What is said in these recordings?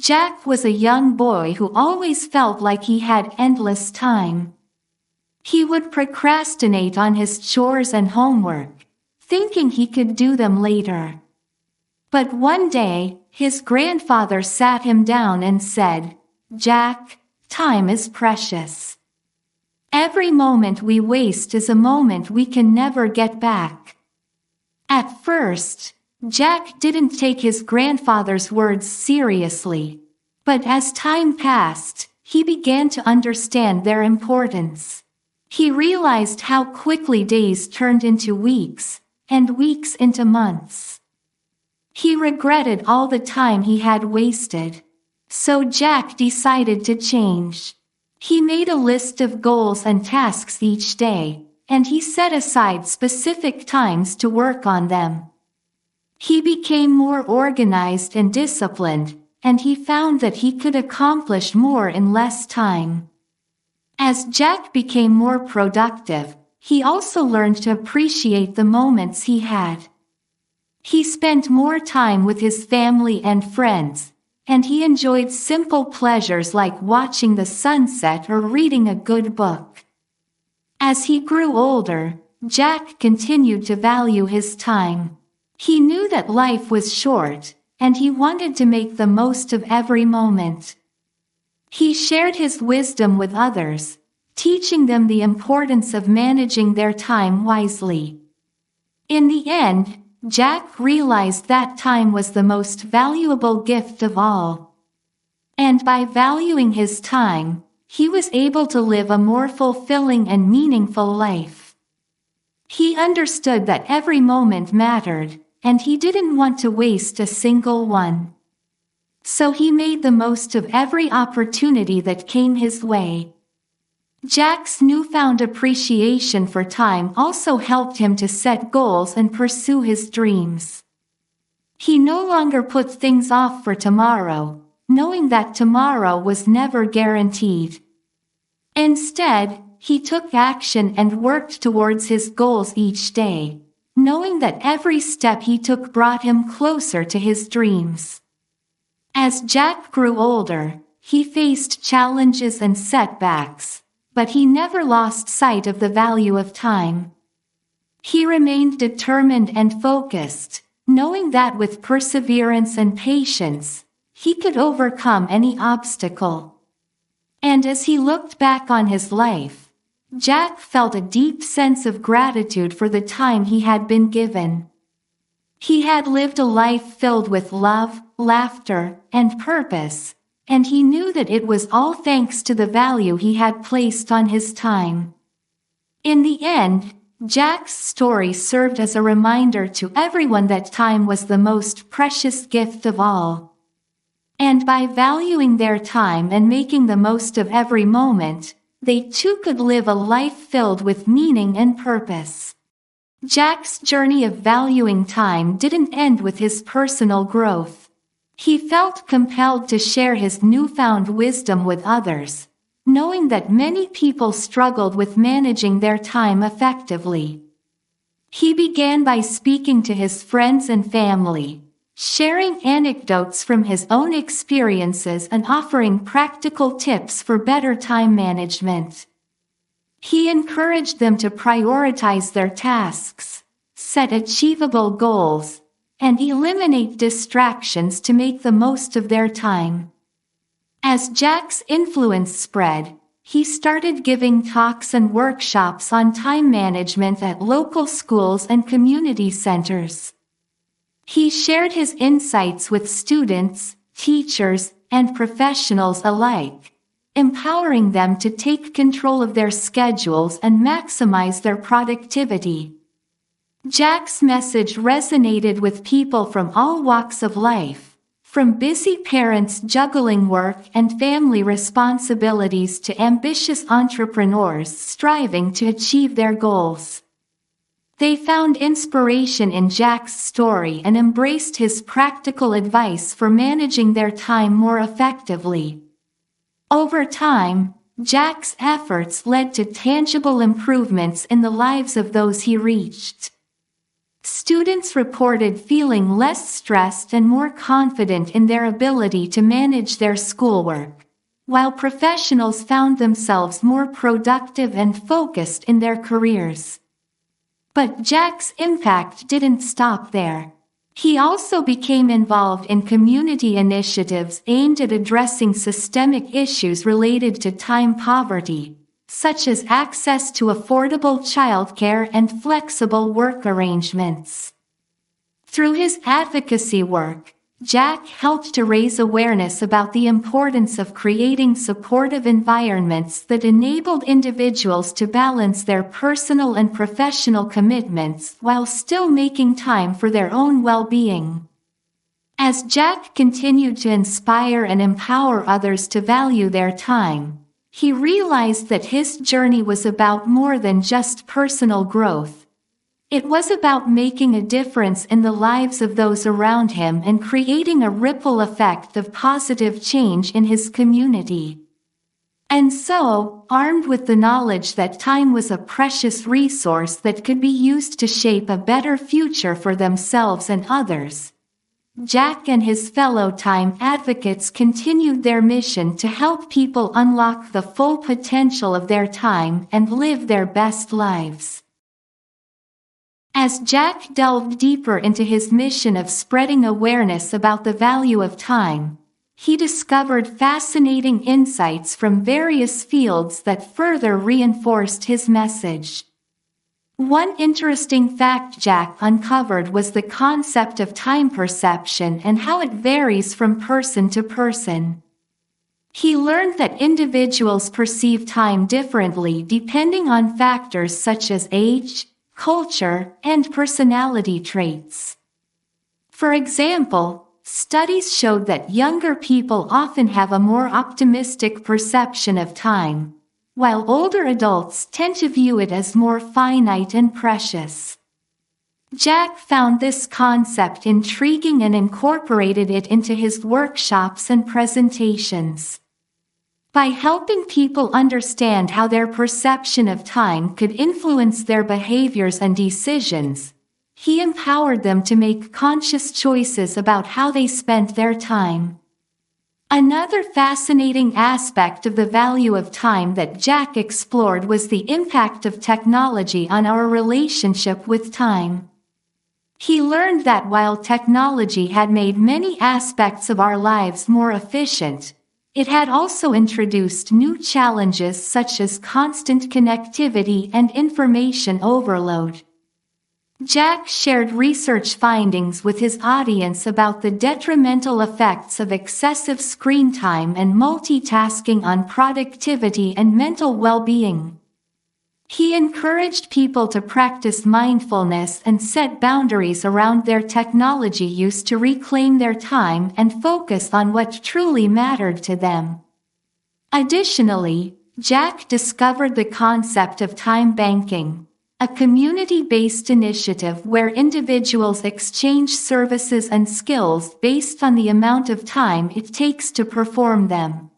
Jack was a young boy who always felt like he had endless time. He would procrastinate on his chores and homework, thinking he could do them later. But one day, his grandfather sat him down and said, "Jack, time is precious. Every moment we waste is a moment we can never get back." At first, Jack didn't take his grandfather's words seriously. But as time passed, he began to understand their importance. He realized how quickly days turned into weeks, and weeks into months. He regretted all the time he had wasted. So Jack decided to change. He made a list of goals and tasks each day, and he set aside specific times to work on them. He became more organized and disciplined, and he found that he could accomplish more in less time. As Jack became more productive, he also learned to appreciate the moments he had. He spent more time with his family and friends, and he enjoyed simple pleasures like watching the sunset or reading a good book. As he grew older, Jack continued to value his time. He knew that life was short, and he wanted to make the most of every moment. He shared his wisdom with others, teaching them the importance of managing their time wisely. In the end, Jack realized that time was the most valuable gift of all. And by valuing his time, he was able to live a more fulfilling and meaningful life. He understood that every moment mattered, and he didn't want to waste a single one. So he made the most of every opportunity that came his way. Jack's newfound appreciation for time also helped him to set goals and pursue his dreams. He no longer put things off for tomorrow, knowing that tomorrow was never guaranteed. Instead, he took action and worked towards his goals each day, knowing that every step he took brought him closer to his dreams. As Jack grew older, he faced challenges and setbacks, but he never lost sight of the value of time. He remained determined and focused, knowing that with perseverance and patience, he could overcome any obstacle. And as he looked back on his life, Jack felt a deep sense of gratitude for the time he had been given. He had lived a life filled with love, laughter, and purpose, and he knew that it was all thanks to the value he had placed on his time. In the end, Jack's story served as a reminder to everyone that time was the most precious gift of all. And by valuing their time and making the most of every moment, they too could live a life filled with meaning and purpose. Jack's journey of valuing time didn't end with his personal growth. He felt compelled to share his newfound wisdom with others, knowing that many people struggled with managing their time effectively. He began by speaking to his friends and family, sharing anecdotes from his own experiences and offering practical tips for better time management. He encouraged them to prioritize their tasks, set achievable goals, and eliminate distractions to make the most of their time. As Jack's influence spread, he started giving talks and workshops on time management at local schools and community centers. He shared his insights with students, teachers, and professionals alike, empowering them to take control of their schedules and maximize their productivity. Jack's message resonated with people from all walks of life, from busy parents juggling work and family responsibilities to ambitious entrepreneurs striving to achieve their goals. They found inspiration in Jack's story and embraced his practical advice for managing their time more effectively. Over time, Jack's efforts led to tangible improvements in the lives of those he reached. Students reported feeling less stressed and more confident in their ability to manage their schoolwork, while professionals found themselves more productive and focused in their careers. But Jack's impact didn't stop there. He also became involved in community initiatives aimed at addressing systemic issues related to time poverty, such as access to affordable childcare and flexible work arrangements. Through his advocacy work, Jack helped to raise awareness about the importance of creating supportive environments that enabled individuals to balance their personal and professional commitments while still making time for their own well-being. As Jack continued to inspire and empower others to value their time, he realized that his journey was about more than just personal growth. It was about making a difference in the lives of those around him and creating a ripple effect of positive change in his community. And so, armed with the knowledge that time was a precious resource that could be used to shape a better future for themselves and others, Jack and his fellow time advocates continued their mission to help people unlock the full potential of their time and live their best lives. As Jack delved deeper into his mission of spreading awareness about the value of time, he discovered fascinating insights from various fields that further reinforced his message. One interesting fact Jack uncovered was the concept of time perception and how it varies from person to person. He learned that individuals perceive time differently depending on factors such as age, culture, and personality traits. For example, studies showed that younger people often have a more optimistic perception of time, while older adults tend to view it as more finite and precious. Jack found this concept intriguing and incorporated it into his workshops and presentations. By helping people understand how their perception of time could influence their behaviors and decisions, he empowered them to make conscious choices about how they spent their time. Another fascinating aspect of the value of time that Jack explored was the impact of technology on our relationship with time. He learned that while technology had made many aspects of our lives more efficient, it had also introduced new challenges such as constant connectivity and information overload. Jack shared research findings with his audience about the detrimental effects of excessive screen time and multitasking on productivity and mental well-being. He encouraged people to practice mindfulness and set boundaries around their technology use to reclaim their time and focus on what truly mattered to them. Additionally, Jack discovered the concept of time banking, a community-based initiative where individuals exchange services and skills based on the amount of time it takes to perform them.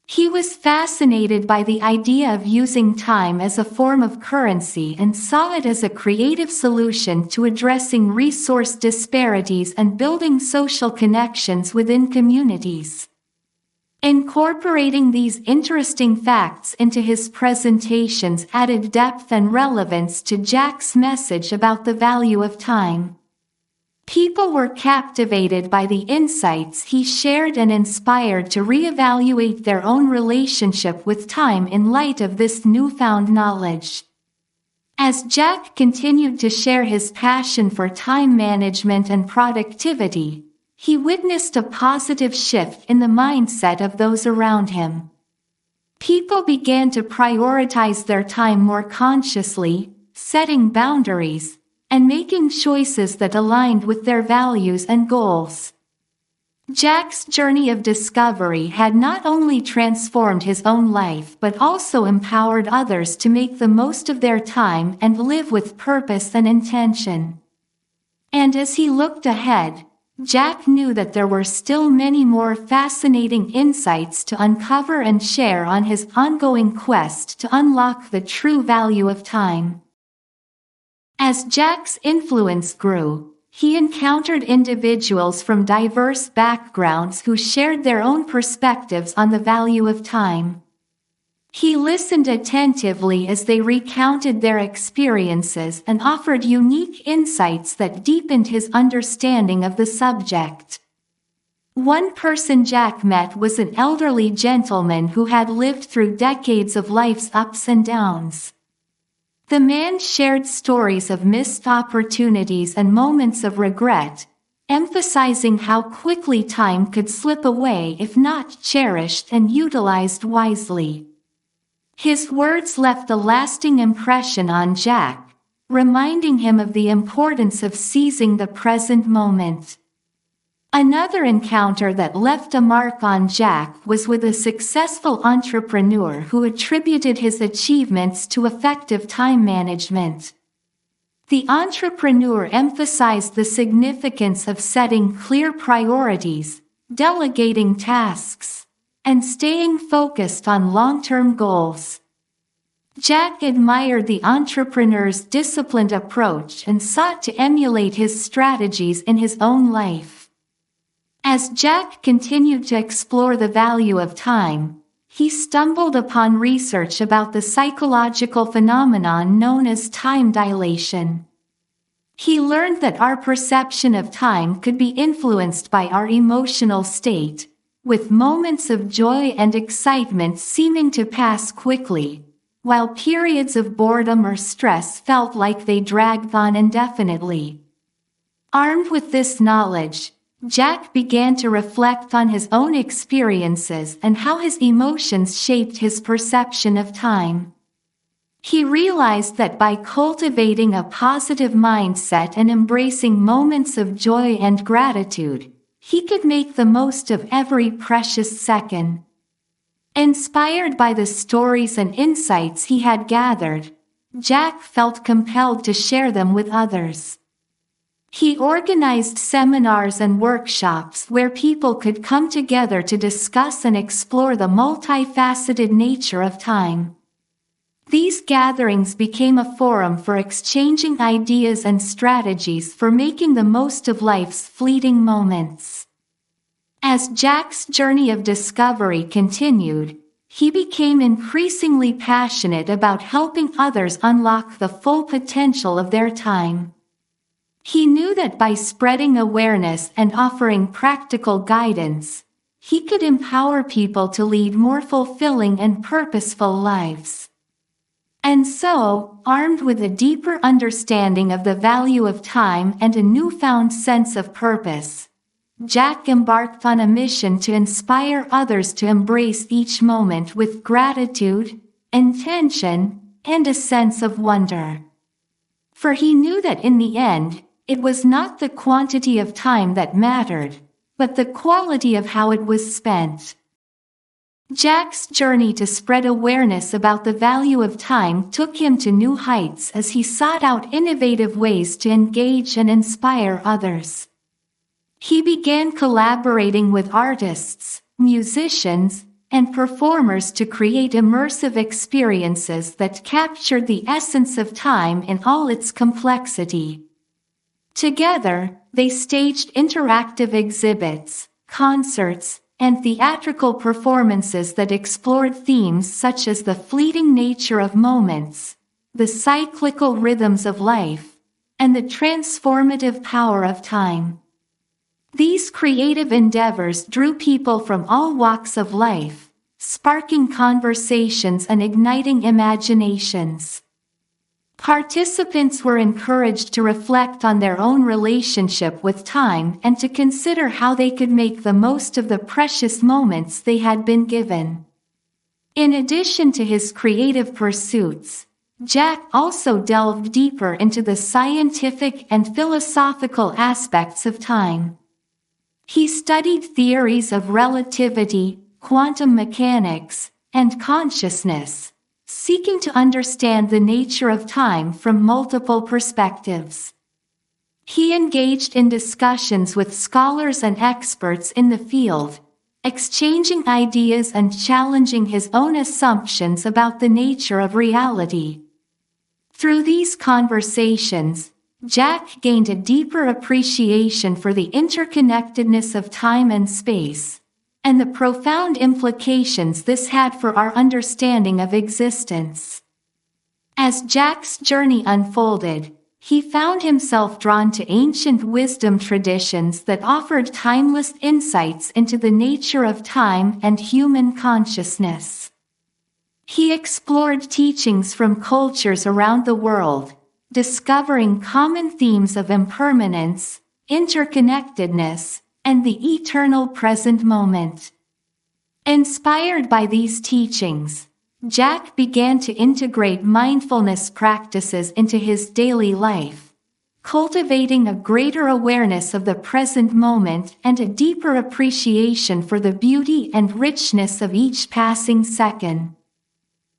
He was fascinated by the idea of using time as a form of currency and saw it as a creative solution to addressing resource disparities and building social connections within communities. Incorporating these interesting facts into his presentations added depth and relevance to Jack's message about the value of time. People were captivated by the insights he shared and inspired to reevaluate their own relationship with time in light of this newfound knowledge. As Jack continued to share his passion for time management and productivity, he witnessed a positive shift in the mindset of those around him. People began to prioritize their time more consciously, setting boundaries, and making choices that aligned with their values and goals. Jack's journey of discovery had not only transformed his own life but also empowered others to make the most of their time and live with purpose and intention. And as he looked ahead, Jack knew that there were still many more fascinating insights to uncover and share on his ongoing quest to unlock the true value of time. As Jack's influence grew, he encountered individuals from diverse backgrounds who shared their own perspectives on the value of time. He listened attentively as they recounted their experiences and offered unique insights that deepened his understanding of the subject. One person Jack met was an elderly gentleman who had lived through decades of life's ups and downs. The man shared stories of missed opportunities and moments of regret, emphasizing how quickly time could slip away if not cherished and utilized wisely. His words left a lasting impression on Jack, reminding him of the importance of seizing the present moment. Another encounter that left a mark on Jack was with a successful entrepreneur who attributed his achievements to effective time management. The entrepreneur emphasized the significance of setting clear priorities, delegating tasks, and staying focused on long-term goals. Jack admired the entrepreneur's disciplined approach and sought to emulate his strategies in his own life. As Jack continued to explore the value of time, he stumbled upon research about the psychological phenomenon known as time dilation. He learned that our perception of time could be influenced by our emotional state, with moments of joy and excitement seeming to pass quickly, while periods of boredom or stress felt like they dragged on indefinitely. Armed with this knowledge, Jack began to reflect on his own experiences and how his emotions shaped his perception of time. He realized that by cultivating a positive mindset and embracing moments of joy and gratitude, he could make the most of every precious second. Inspired by the stories and insights he had gathered, Jack felt compelled to share them with others. He organized seminars and workshops where people could come together to discuss and explore the multifaceted nature of time. These gatherings became a forum for exchanging ideas and strategies for making the most of life's fleeting moments. As Jack's journey of discovery continued, he became increasingly passionate about helping others unlock the full potential of their time. He knew that by spreading awareness and offering practical guidance, he could empower people to lead more fulfilling and purposeful lives. And so, armed with a deeper understanding of the value of time and a newfound sense of purpose, Jack embarked on a mission to inspire others to embrace each moment with gratitude, intention, and a sense of wonder. For he knew that in the end, it was not the quantity of time that mattered, but the quality of how it was spent. Jack's journey to spread awareness about the value of time took him to new heights as he sought out innovative ways to engage and inspire others. He began collaborating with artists, musicians, and performers to create immersive experiences that captured the essence of time in all its complexity. Together, they staged interactive exhibits, concerts, and theatrical performances that explored themes such as the fleeting nature of moments, the cyclical rhythms of life, and the transformative power of time. These creative endeavors drew people from all walks of life, sparking conversations and igniting imaginations. Participants were encouraged to reflect on their own relationship with time and to consider how they could make the most of the precious moments they had been given. In addition to his creative pursuits, Jack also delved deeper into the scientific and philosophical aspects of time. He studied theories of relativity, quantum mechanics, and consciousness, seeking to understand the nature of time from multiple perspectives. He engaged in discussions with scholars and experts in the field, exchanging ideas and challenging his own assumptions about the nature of reality. Through these conversations, Jack gained a deeper appreciation for the interconnectedness of time and space, and the profound implications this had for our understanding of existence. As Jack's journey unfolded, he found himself drawn to ancient wisdom traditions that offered timeless insights into the nature of time and human consciousness. He explored teachings from cultures around the world, discovering common themes of impermanence, interconnectedness, and the eternal present moment. Inspired by these teachings, Jack began to integrate mindfulness practices into his daily life, cultivating a greater awareness of the present moment and a deeper appreciation for the beauty and richness of each passing second.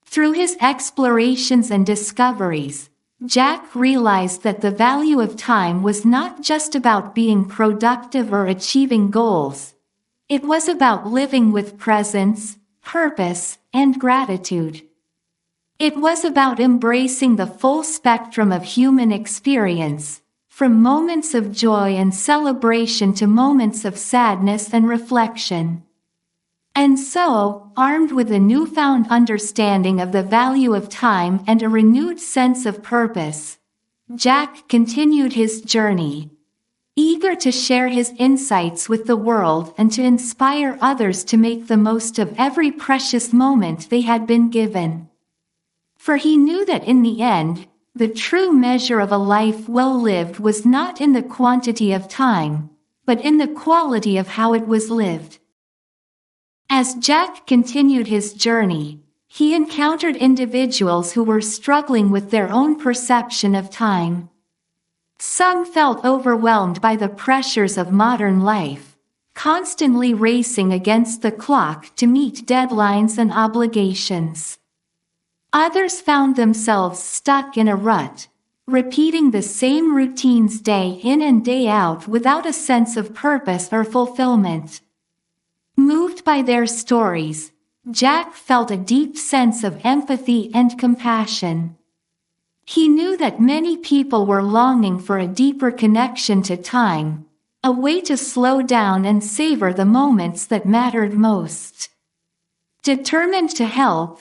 Through his explorations and discoveries, Jack realized that the value of time was not just about being productive or achieving goals. It was about living with presence, purpose, and gratitude. It was about embracing the full spectrum of human experience, from moments of joy and celebration to moments of sadness and reflection. And so, armed with a newfound understanding of the value of time and a renewed sense of purpose, Jack continued his journey, eager to share his insights with the world and to inspire others to make the most of every precious moment they had been given. For he knew that in the end, the true measure of a life well lived was not in the quantity of time, but in the quality of how it was lived. As Jack continued his journey, he encountered individuals who were struggling with their own perception of time. Some felt overwhelmed by the pressures of modern life, constantly racing against the clock to meet deadlines and obligations. Others found themselves stuck in a rut, repeating the same routines day in and day out without a sense of purpose or fulfillment. Moved by their stories, Jack felt a deep sense of empathy and compassion. He knew that many people were longing for a deeper connection to time, a way to slow down and savor the moments that mattered most. Determined to help,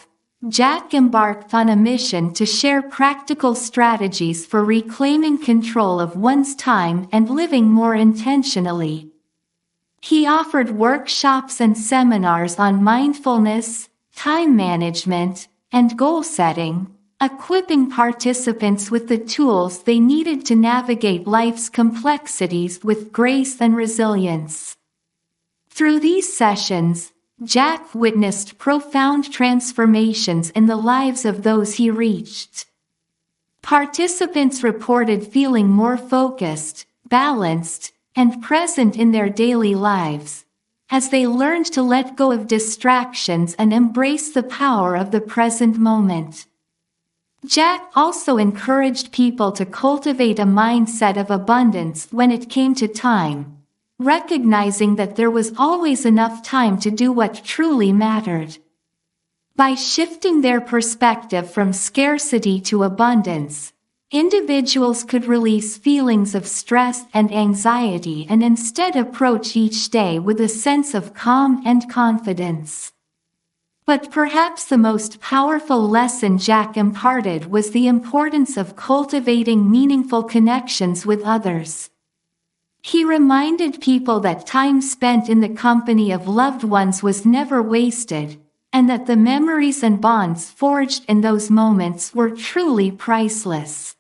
Jack embarked on a mission to share practical strategies for reclaiming control of one's time and living more intentionally. He offered workshops and seminars on mindfulness, time management, and goal setting, equipping participants with the tools they needed to navigate life's complexities with grace and resilience. Through these sessions, Jack witnessed profound transformations in the lives of those he reached. Participants reported feeling more focused, balanced, and present in their daily lives, as they learned to let go of distractions and embrace the power of the present moment. Jack also encouraged people to cultivate a mindset of abundance when it came to time, recognizing that there was always enough time to do what truly mattered. By shifting their perspective from scarcity to abundance, individuals could release feelings of stress and anxiety and instead approach each day with a sense of calm and confidence. But perhaps the most powerful lesson Jack imparted was the importance of cultivating meaningful connections with others. He reminded people that time spent in the company of loved ones was never wasted, and that the memories and bonds forged in those moments were truly priceless.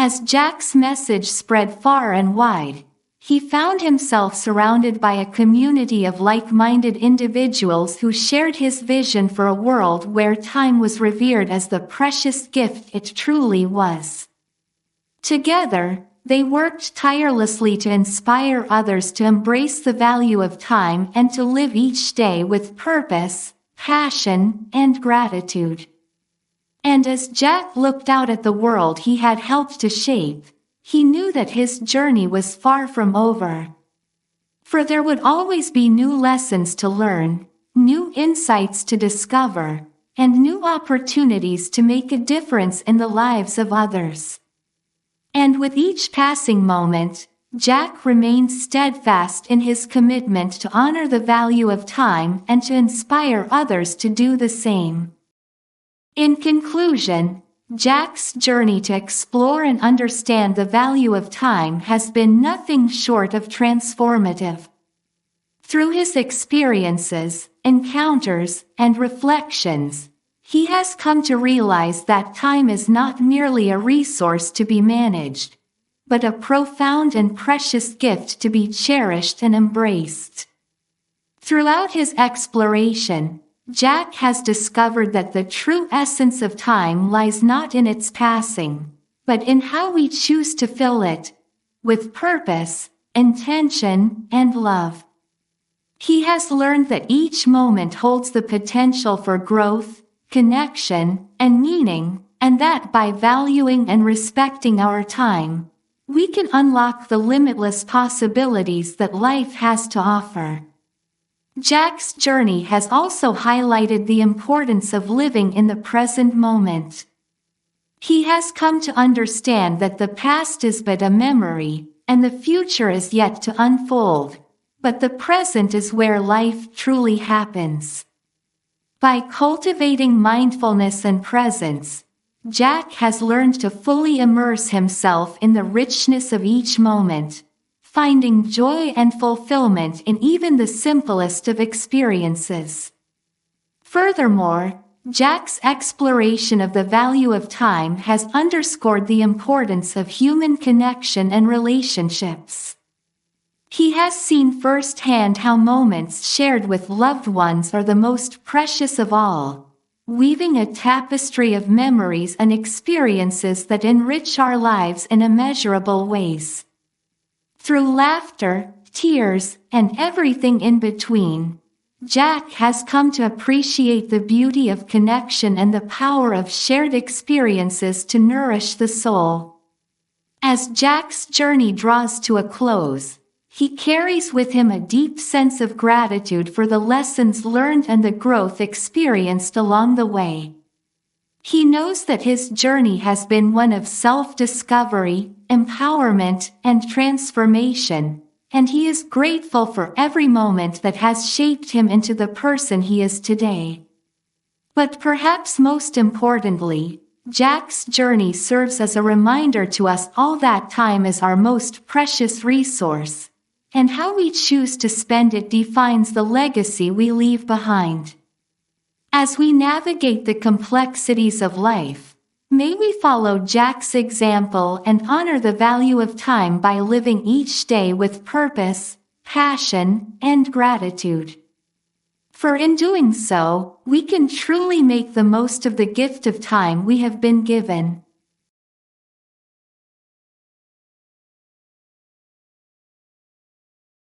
As Jack's message spread far and wide, he found himself surrounded by a community of like-minded individuals who shared his vision for a world where time was revered as the precious gift it truly was. Together, they worked tirelessly to inspire others to embrace the value of time and to live each day with purpose, passion, and gratitude. And as Jack looked out at the world he had helped to shape, he knew that his journey was far from over. For there would always be new lessons to learn, new insights to discover, and new opportunities to make a difference in the lives of others. And with each passing moment, Jack remains steadfast in his commitment to honor the value of time and to inspire others to do the same. In conclusion, Jack's journey to explore and understand the value of time has been nothing short of transformative. Through his experiences, encounters, and reflections, he has come to realize that time is not merely a resource to be managed, but a profound and precious gift to be cherished and embraced. Throughout his exploration, Jack has discovered that the true essence of time lies not in its passing, but in how we choose to fill it, with purpose, intention, and love. He has learned that each moment holds the potential for growth, connection, and meaning, and that by valuing and respecting our time, we can unlock the limitless possibilities that life has to offer. Jack's journey has also highlighted the importance of living in the present moment. He has come to understand that the past is but a memory, and the future is yet to unfold, but the present is where life truly happens. By cultivating mindfulness and presence, Jack has learned to fully immerse himself in the richness of each moment, finding joy and fulfillment in even the simplest of experiences. Furthermore, Jack's exploration of the value of time has underscored the importance of human connection and relationships. He has seen firsthand how moments shared with loved ones are the most precious of all, weaving a tapestry of memories and experiences that enrich our lives in immeasurable ways. Through laughter, tears, and everything in between, Jack has come to appreciate the beauty of connection and the power of shared experiences to nourish the soul. As Jack's journey draws to a close, he carries with him a deep sense of gratitude for the lessons learned and the growth experienced along the way. He knows that his journey has been one of self-discovery, empowerment, and transformation, and he is grateful for every moment that has shaped him into the person he is today. But perhaps most importantly, Jack's journey serves as a reminder to us all that time is our most precious resource, and how we choose to spend it defines the legacy we leave behind. As we navigate the complexities of life, may we follow Jack's example and honor the value of time by living each day with purpose, passion, and gratitude. For in doing so, we can truly make the most of the gift of time we have been given.